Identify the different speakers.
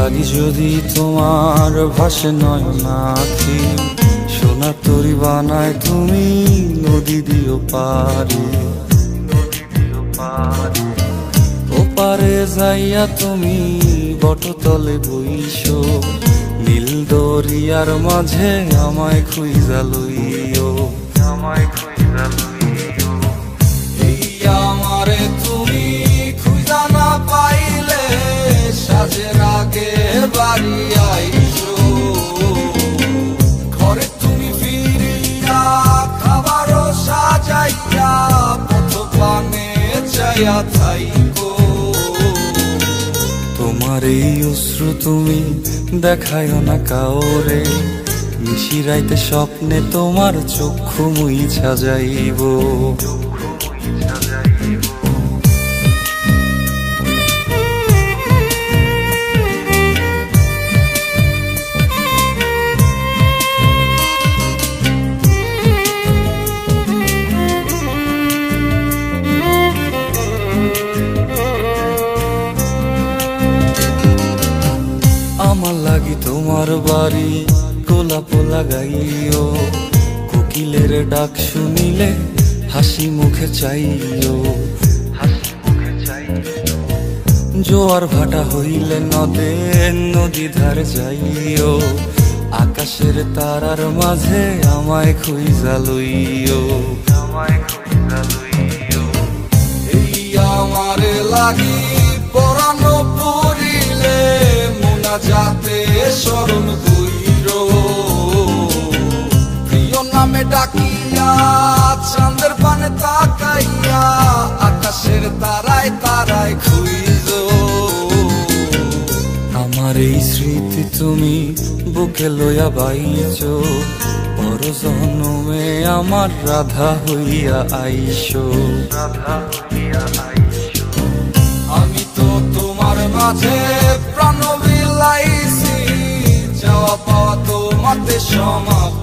Speaker 1: লাগি যদি তোমার ভাসে নয়নাখি, সোনা তরি বানায় তুমি নদী দিও পারি। ওপারে যাইয়া তুমি বটতলে বইসো, নীল দরিয়ার মাঝে আমায় খুঁজা লইও, আমায় খুঁজা লইও। এই আমারে তুমি খুঁজা না পাইলে সাজের আগে বাড়ি আইসো, ঘরে তুমি ফিরিয়া খাবারও সাজাইয়া পথ পানে চাইয়া থাইকো। তোমার এই অশ্রু তুমি দেখায়ও না কাওরে, নিশিরাইতে স্বপ্নে তোমার চক্ষু মুইছা যাইব। আমার লাগি তোমার বাড়ি গোলাপ লাগাইও, কোকিলের ডাক শুনিলে হাসি মুখে চাইও, হাসি মুখে চাইও। জোয়ার ভাটা হইলে নদে নদী ধারে যাইও, আকাশের তারার মাঝে আমায় খুঁজা লইও, আমায় খুঁজা লইও। এই আমারে লাগি পরানো পড়িলে যাতে স্মরণ কইর, প্রিয় নামে ডাকিয়া চাঁদের পানে তাকাইয়া আকাশের তারায় তারায় খুইজ। আমার এই স্মৃতি তুমি বুকে লইয়া বাইছ, পর জন্মে আমার রাধা হইয়া আইসো, রাধা হইয়া আইসো। আমি তো তোমার মাঝে প্রাণ বিলাইছি, যাওয়া পাওয়া তোমাতে সমাপ